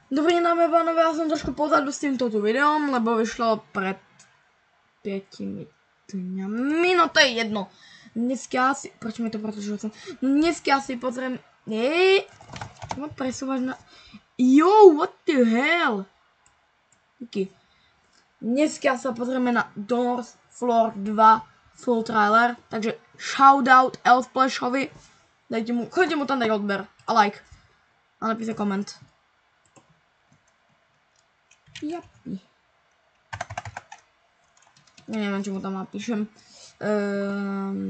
Dobrý deň, dámy a pánové, ja som trošku pozadu s týmto videom, lebo vyšlo pred 5 dňami, no to je jedno. Dneska asi, prečo mi to pretože som, dneska si pozriem, čo ma presúvaš na, what the hell? Okay. Dneska sa pozrieme na Dawn of War 2 full trailer, takže shoutout Elfsplashovi, choďte mu tam dať odber a like a napíšte koment. Japi. Ja neviem, čo mu tam napíšem.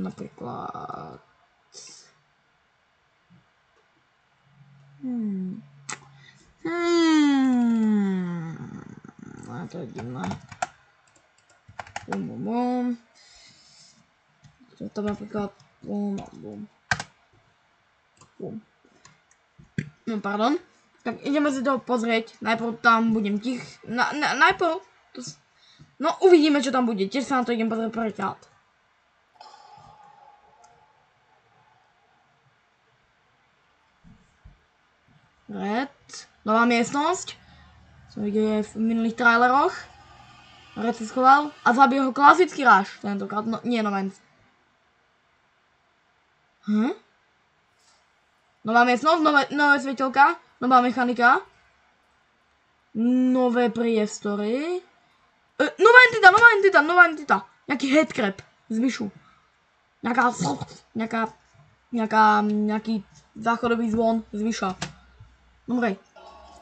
Napríklad... A to je divné. Bum. Čo tam napríklad... Bum. No, pardon. Tak ideme si to pozrieť. Najprv tam budem tich. Najprv... No uvidíme, čo tam bude. Tiež sa na to idem pozrieť prvýkrát. Red. Nová miestnosť. Som videl aj v minulých traileroch. Red sa schoval. A zabil ho klasický ráž. Tentokrát. No, nie nová. Nová miestnosť. Nové svetelka. Nová mechanika. Nové priestory. Nová entita. Nejaký headcrab. Zvyšu. Nejaký záchodový zvon. Zvyša. Dobre.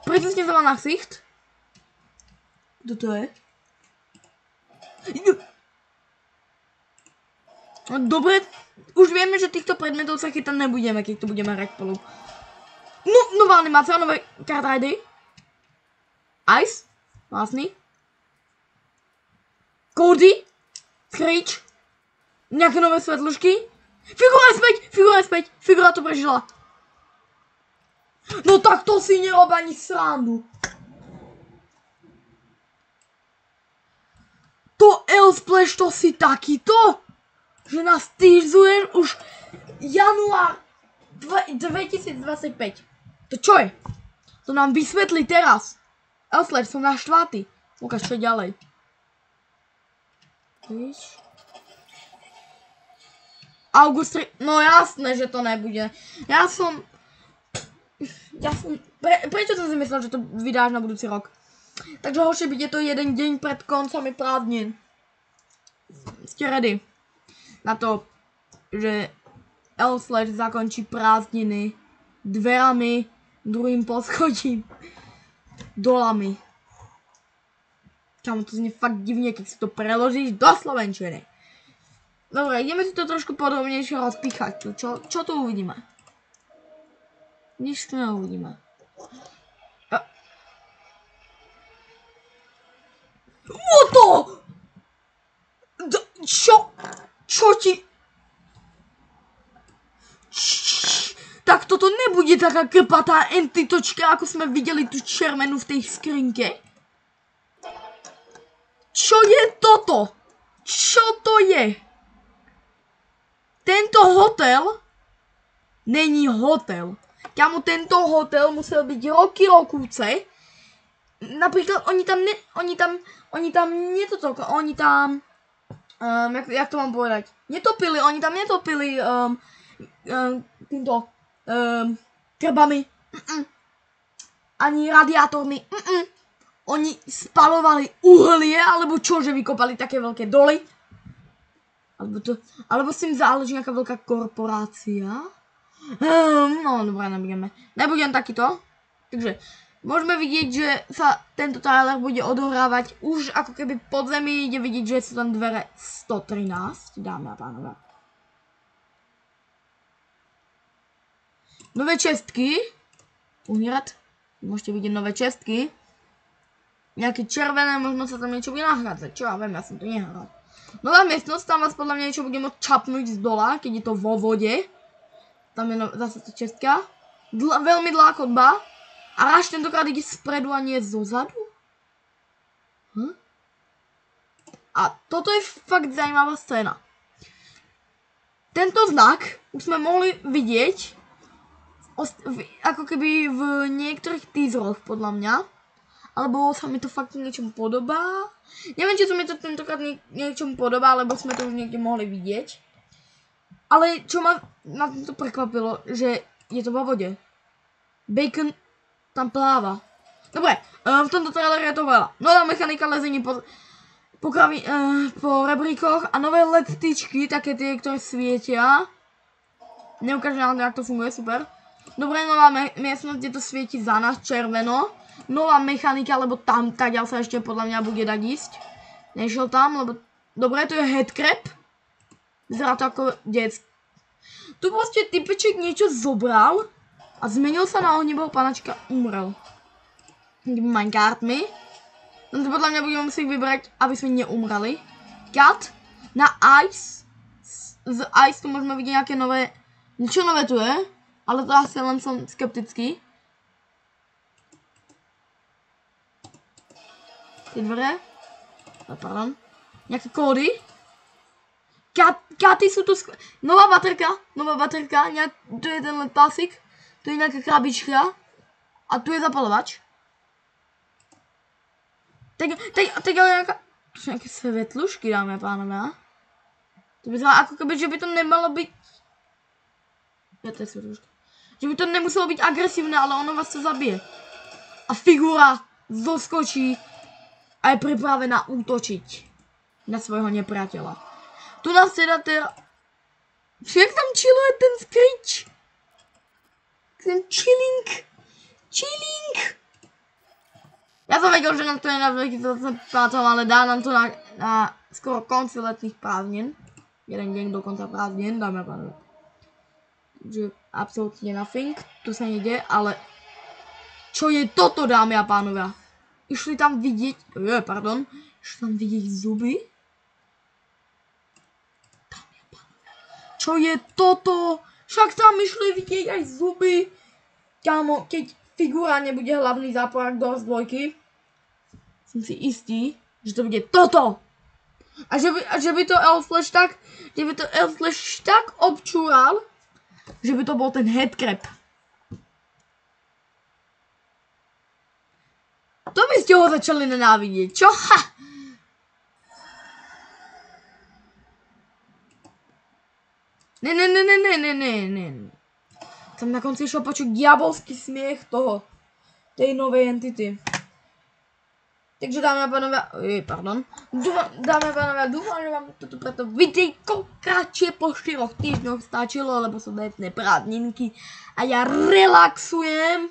Pritisne sa ma na ksicht. Kto to je? Dobre. Už vieme, že týchto predmetov sa chytať nebudeme, keď to budeme hrať spolu. No, nová animácia, nové card ID. Ice. Vlastný. Cody. Screech. Nejaké nové svetlušky. Figura je späť. Figura to prežila. No tak to si nerob ani srandu. To Elfsplash, to si takýto? Že nás týžzuje už január 2025. To čo je? To nám vysvetlí teraz. Elfsplash, som naštvatý. Ukáž, čo je ďalej. Víš? August 3... No jasné, že to nebude. Prečo som si myslel, že to vydáš na budúci rok? Takže hoši, bude to jeden deň pred koncami prázdnin. Ste ready na to, že Elfsplash zakončí prázdniny dverami, druhým poschodím, dolami. Čamu to znie fakt divne, keď si to preložíš do slovenčiny. Dobre, ideme si to trošku podrobnejšie rozpíchať. Čo tu uvidíme? Nič tu neuvidíme. What? Čo ti... Tak toto nebude taká krpatá entitočka, ako sme videli tu červenú v tej skrinke. Čo je toto? Čo to je? Tento hotel není hotel. Kamu tento hotel musel byť rokúce. Napríklad oni tam jak to mám povedať? Oni tam netopili týmto krbami. Ani radiátormi. Oni spalovali uhlie, alebo čo, že vykopali také veľké doly? Alebo s tým záleží nejaká veľká korporácia? No, dobré, nebudem takýto. Takže, môžeme vidieť, že sa tento trailer bude odohrávať už ako keby pod zemi. Ide vidieť, že sú tam dvere 113, dámy a pánové. Nové čestky. Umírať. Môžete vidieť nové čestky. Nejaké červené, možno sa tam niečo bude nahrádzať. Čo ja viem, ja som to nehral. Nová miestnosť, tam vás podľa mňa niečo bude môcť čapnúť z dola, keď je to vo vode. Tam je zase tá čestka. Veľmi dlhá chodba. A ráž tentokrát ide spredu a nie zozadu. A toto je fakt zaujímavá scéna. Tento znak už sme mohli vidieť v ako keby v niektorých teaseroch podľa mňa. Alebo sa mi to fakt niečom podobá. Neviem, či sa mi to tentokrát niečom podobá, lebo sme to už niekde mohli vidieť. Ale čo ma na to prekvapilo, že je to vo vode. Bacon tam pláva. Dobre, v tomto traileri je to veľa. Nová mechanika lezení po rebríkoch a nové LED tyčky, také tie, ktoré svietia. Neukážem nám, jak to funguje, super. Dobre, nová miestnosť, kde to svieti za nás červeno. Nová mechanika, lebo tam taďal sa ešte podľa mňa bude dať ísť. Nešiel tam, lebo... Dobre, tu je headcrab. Vyzerá to ako detský. Tu proste typeček niečo zobral a zmenil sa na ohnivého panačka, umrel. Minecartmi. No to podľa mňa budeme musieť vybrať, aby sme neumreli. Cut. Na ice. Z ice tu môžeme vidieť nejaké nové... Niečo nové tu je, ale to asi len som skeptický. Tie dvere. Pardon. Nejaké kódy. Katy sú tu... Nová baterka. Tu je ten pásik. Tu je nejaká krabička. A tu je zapalovač. Tak ale nejaká... Tu sú nejaké svetlušky, dáme a pánové. To vyzerá ako keby, že by to nemalo byť... Ja to je svetluška. Že by to nemuselo byť agresívne, ale ono vás to zabije. A figura zoskočí a je pripravená útočiť na svojho nepriateľa. Tu nás teda... Jak tam chilluje ten Screech? Ten chilling. Ja som vedel, že nám to je na 2025, ale dá nám to na skoro konci letných prázdnin. Jeden deň do konca prázdnin, dáme a pánové. Takže absolútne nothing, tu sa nejde, ale... Čo je toto, dámy a pánovia? Išli tam vidieť... Išli tam vidieť zuby? Dámy a pánovia. Čo je toto? Však tam išli vidieť aj zuby. Kámo, keď figura nebude hlavný záporák do dvojky, som si istý, že to bude toto. A že by to Elflash tak... Že by to Elflash tak občúral, že by to bol ten headcrab. To by ste ho začali nenávidieť, čo? Ha! Ne. Som na konci išiel počuť diabolský smiech tej novej entity. Takže dámy a pánovia, dúfam, že vám toto preto videjko kratšie po 4 týždňoch stačilo, lebo sú letné prázdninky a ja relaxujem.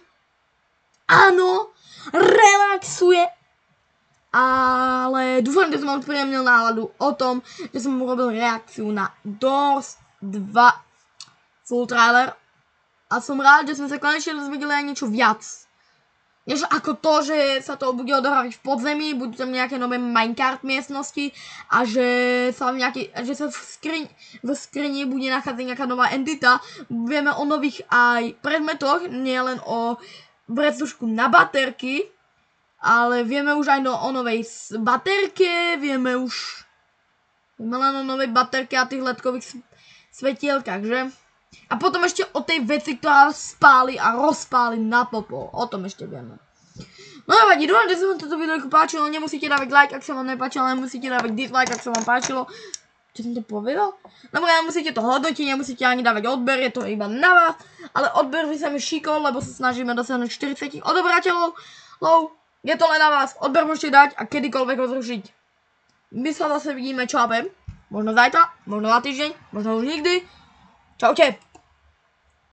Áno, relaxuje. Ale dúfam, že som vám príjemnil náladu o tom, že som urobil reakciu na Doors 2 full trailer. A som rád, že sme sa konečne dozvedeli aj niečo viac. Než ako to, že sa to bude odohrávať v podzemí, budú tam nejaké nové minecart miestnosti a že sa v skrini bude nachádzať nejaká nová entita. Vieme o nových aj predmetoch, nielen o vreclušku na baterky, ale vieme už aj o novej baterke, vieme len o novej baterke a tých ledkových svetielkach, že? A potom ešte o tej veci, ktorá spáli a rozpáli na popol. O tom ešte vieme. No nevadí, dúfam, že sa vám toto video páčilo. Nemusíte dávať like, ak sa vám nepáčilo, nemusíte dávať dislike, ak sa vám páčilo. Čo som to povedal? Dobre, nemusíte to hodnotiť, nemusíte ani dávať odber, je to iba na vás. Ale odber by sa mi šikol, lebo sa snažíme dosiahnuť 40 odobrateľov. Je to len na vás, odber môžete dať a kedykoľvek ho zrušiť. My sa zase vidíme, čaute. Možno zajtra, možno na týždeň, možno už nikdy. Čaute.